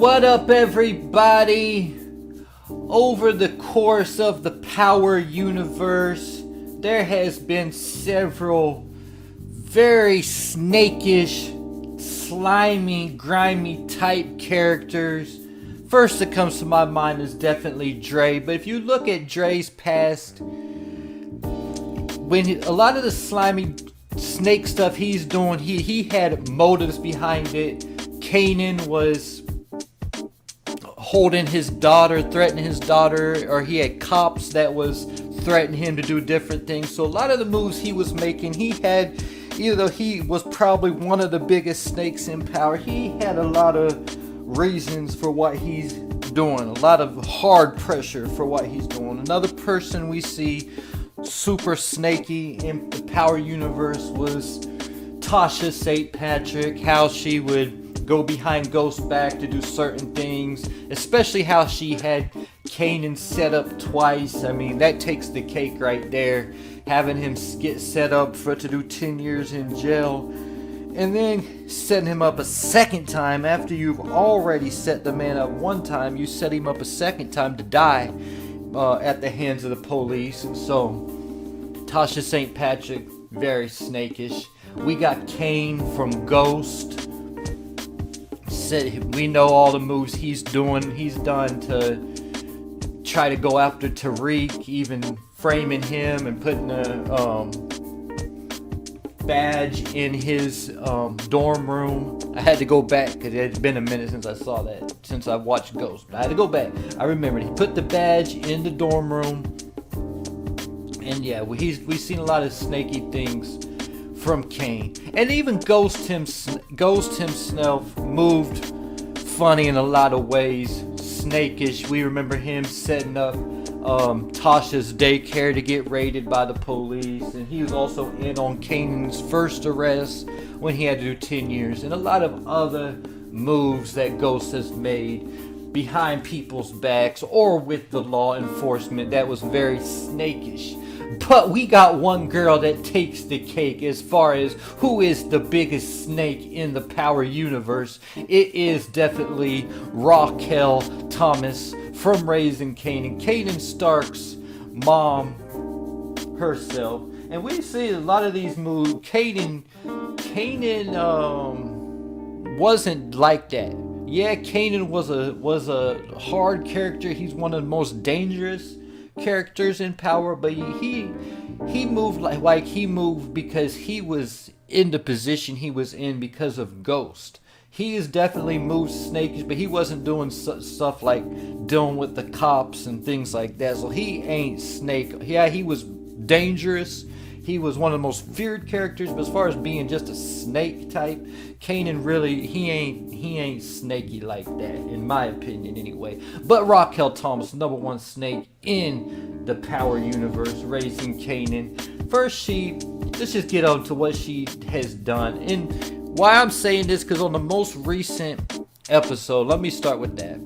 What up, everybody? Over the course of the Power universe, there has been several very snakish, slimy, grimy type characters. First that comes to my mind is definitely Dre, but if you look at Dre's past, when a lot of the slimy snake stuff he's doing, he had motives behind it. Kanan was holding his daughter, threatening his daughter, or he had cops that was threatening him to do different things. So a lot of the moves he was making, even though he was probably one of the biggest snakes in power, he had a lot of reasons for what he's doing, a lot of hard pressure for what he's doing. Another person we see super snaky in the Power universe was Tasha St. Patrick, how she would go behind Ghost's back to do certain things, especially how she had Kanan set up twice. I mean, that takes the cake right there, having him get set up to do 10 years in jail, and then setting him up a second time after you've already set the man up one time. You set him up a second time to die at the hands of the police. So Tasha St. Patrick, very snakish. We got Kane from Ghost. We know all the moves he's done to try to go after Tariq, even framing him and putting a badge in his dorm room. I had to go back because it had been a minute since I saw that, since I watched Ghost. I had to go back. I remembered he put the badge in the dorm room. And yeah, we've seen a lot of snaky things from Kane, and even Ghost himself moved funny in a lot of ways, snakish. We remember him setting up Tasha's daycare to get raided by the police, and he was also in on Kanan's first arrest when he had to do 10 years, and a lot of other moves that Ghost has made behind people's backs or with the law enforcement that was very snakish. But we got one girl that takes the cake as far as who is the biggest snake in the Power universe. It is definitely Raquel Thomas from Raising Kanan, Kanan Stark's mom herself. And we see a lot of these moves. Kanan wasn't like that. Yeah, Kanan was a hard character. He's one of the most dangerous characters in Power, but he moved like he moved because he was in the position he was in because of Ghost. He is definitely moved snakish, but he wasn't doing stuff like dealing with the cops and things like that. So he ain't snake. Yeah, he was dangerous. He was one of the most feared characters, but as far as being just a snake type, Kanan really, he ain't snaky like that, in my opinion anyway. But Raquel Thomas, number one snake in the Power universe, Raising Kanan. First, let's just get on to what she has done. And why I'm saying this, because on the most recent episode, let me start with that,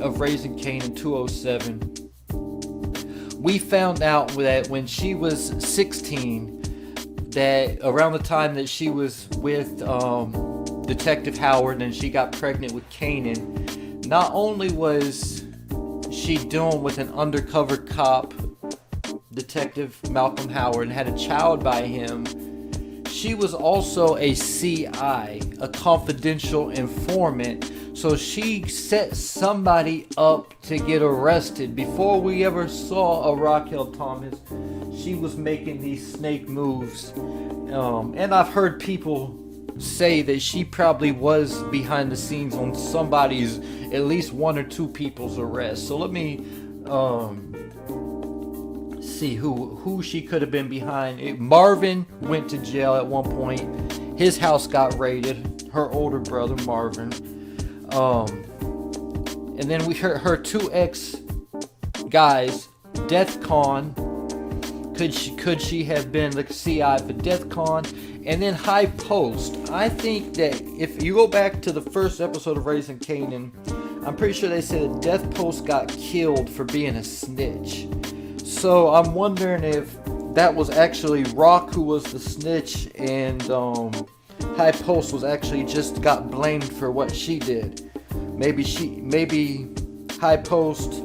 of Raising Kanan 207, we found out that when she was 16, that around the time that she was with Detective Howard and she got pregnant with Kanan, not only was she dealing with an undercover cop, Detective Malcolm Howard, and had a child by him, she was also a CI, a confidential informant. So she set somebody up to get arrested. Before we ever saw a Raquel Thomas, she was making these snake moves. And I've heard people say that she probably was behind the scenes on somebody's, at least one or two people's arrest. So let me see who she could have been behind. Marvin went to jail at one point. His house got raided. Her older brother Marvin. And then her two ex guys, Deathcon. Could she have been the CI for Deathcon? And then High Post. I think that if you go back to the first episode of Raising Kanan, I'm pretty sure they said that Death Post got killed for being a snitch. So I'm wondering if that was actually Rock who was the snitch, and High Post was actually just got blamed for what she did. Maybe High Post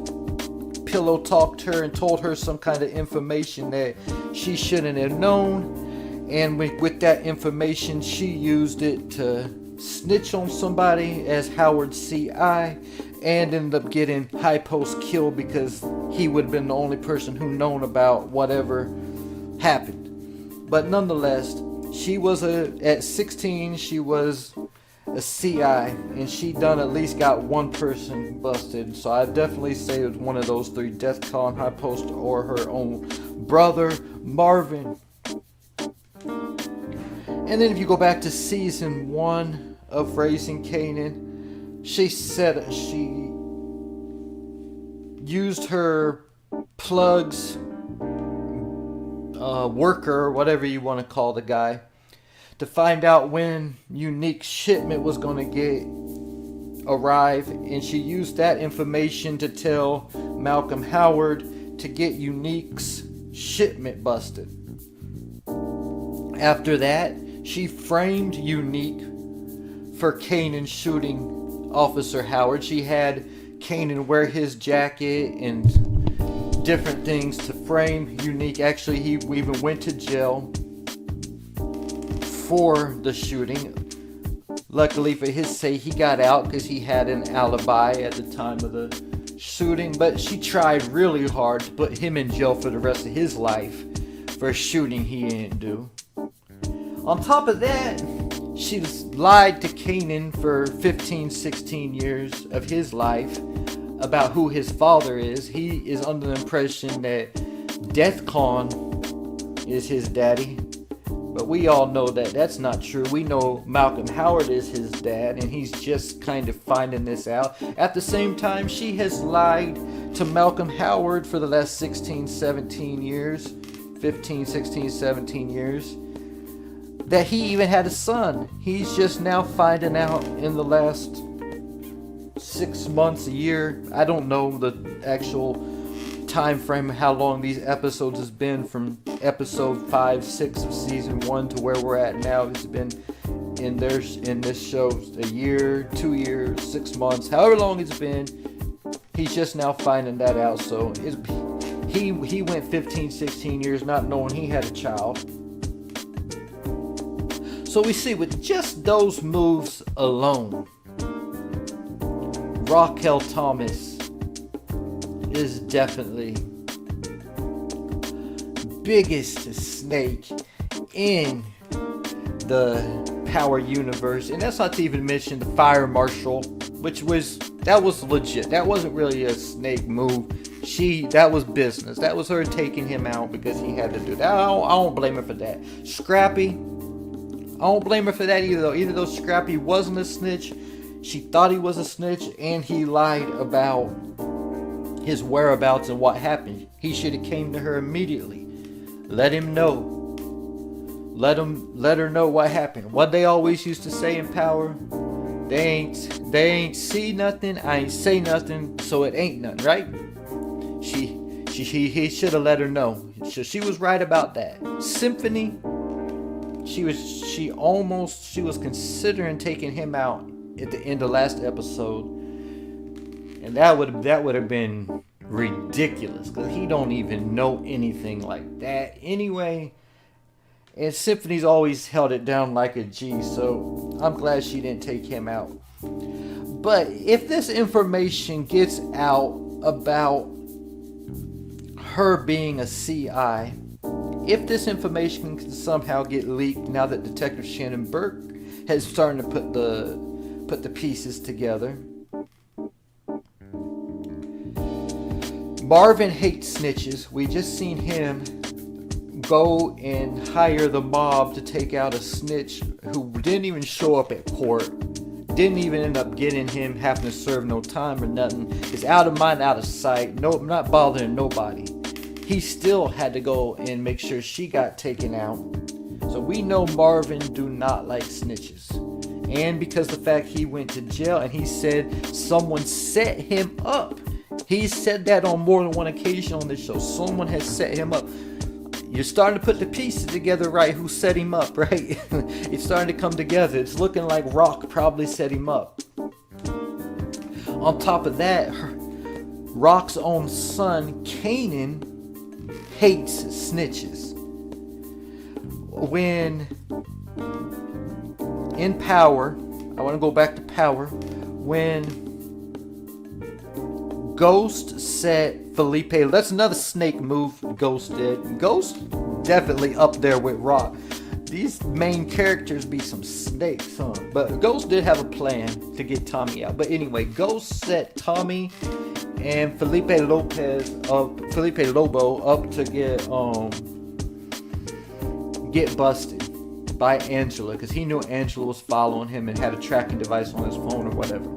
pillow talked her and told her some kind of information that she shouldn't have known, and with that information she used it to snitch on somebody as Howard CI, and ended up getting High Post killed because he would have been the only person who known about whatever happened. But nonetheless, she was at 16 she was a CI, and she done at least got one person busted. So I definitely say it was one of those three: Deathcon, High Post, or her own brother Marvin. And then if you go back to season 1 of Raising Kanan, she said she used her plugs worker, whatever you want to call the guy, to find out when Unique's shipment was going to arrive, and she used that information to tell Malcolm Howard to get Unique's shipment busted. After that, she framed Unique for Kanan shooting Officer Howard. She had Kanan wear his jacket and different things to frame Unique. Actually, he even went to jail for the shooting. Luckily for his sake, he got out because he had an alibi at the time of the shooting. But she tried really hard to put him in jail for the rest of his life for a shooting he didn't do. On top of that, she lied to Kanan for 15, 16 years of his life about who his father is. He is under the impression that Deathcon is his daddy. But we all know that that's not true. We know Malcolm Howard is his dad, and he's just kind of finding this out. At the same time, she has lied to Malcolm Howard for the last 16, 17 years, 15, 16, 17 years, that he even had a son. He's just now finding out in the last 6 months, a year. I don't know the actual time frame, how long these episodes has been, from episode 5, 6 of season 1 to where we're at now. It's been in this show a year, 2 years, 6 months, however long it's been. He's just now finding that out. So he went 15, 16 years not knowing he had a child. So we see with just those moves alone, Raquel Thomas is definitely biggest snake in the Power universe. And that's not to even mention the fire marshal, that was legit. That wasn't really a snake move. That was business. That was her taking him out because he had to do that. I don't blame her for that. Scrappy, I don't blame her for that either though. Either though Scrappy wasn't a snitch, she thought he was a snitch, and he lied about his whereabouts and what happened. He should have came to her immediately. Let him know. Let her know what happened. What they always used to say in Power, they ain't see nothing, I ain't say nothing, so it ain't nothing, right? He should have let her know. So she was right about that. Symphony, she was considering taking him out at the end of last episode, and that would have been ridiculous because he don't even know anything like that anyway. And Symphony's always held it down like a G, so I'm glad she didn't take him out. But if this information gets out about her being a CI, if this information can somehow get leaked now that Detective Shannon Burke has started to put the pieces together, Marvin hates snitches. We just seen him go and hire the mob to take out a snitch who didn't even show up at court, didn't even end up getting him having to serve no time or nothing. It's out of mind, out of sight. No, not bothering nobody. He still had to go and make sure she got taken out. So we know Marvin do not like snitches. And because the fact he went to jail and he said someone set him up. He said that on more than one occasion on this show. Someone has set him up. You're starting to put the pieces together, right? Who set him up, right? It's starting to come together. It's looking like Rock probably set him up. on top of that, Rock's own son, Kanan, hates snitches. When in Power, I want to go back to Power, when Ghost set Felipe, that's another snake move Ghost did. Ghost definitely up there with Rock. These main characters be some snakes, huh? But Ghost did have a plan to get Tommy out. But anyway, Ghost set Tommy and Felipe Lobo up to get busted by Angela, because he knew Angela was following him and had a tracking device on his phone or whatever.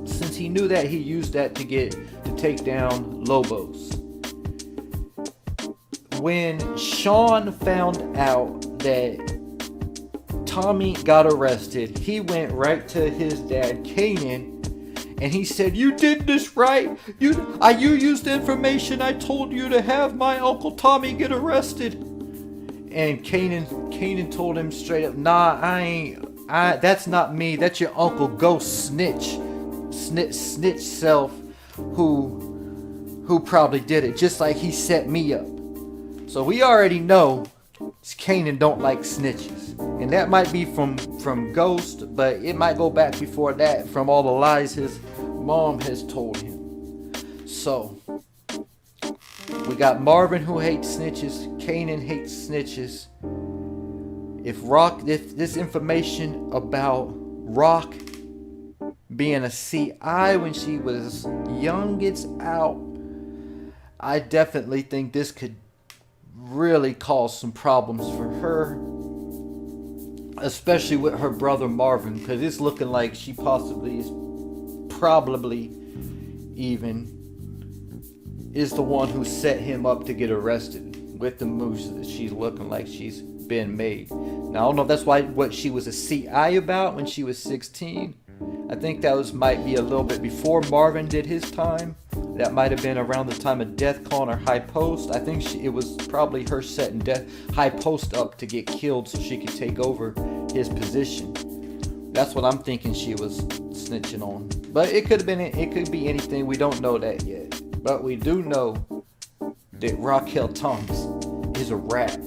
Since he knew that, he used that to take down Lobos. When Sean found out that Tommy got arrested, he went right to his dad, Kanan, and he said, "You did this right. You used the information I told you to have my Uncle Tommy get arrested." And Kanan told him straight up, "Nah, that's not me. That's your Uncle Ghost Snitch self who probably did it, just like he set me up." So we already know Kanan don't like snitches. And that might be from Ghost, but it might go back before that from all the lies his mom has told him. So we got Marvin, who hates snitches. Kanan hates snitches. If this information about Rock being a CI when she was young gets out, I definitely think this could really cause some problems for her, especially with her brother Marvin, because it's looking like she probably even is the one who set him up to get arrested with the moves that she's looking like she's been made. Now I don't know if that's what she was a CI about when she was 16. I think that might be a little bit before Marvin did his time. That might have been around the time of Deathcon or High Post. I think it was probably her setting High Post up to get killed so she could take over his position. That's what I'm thinking she was snitching on. But it could be anything. We don't know that yet. But we do know that Raquel Thomas is a rat.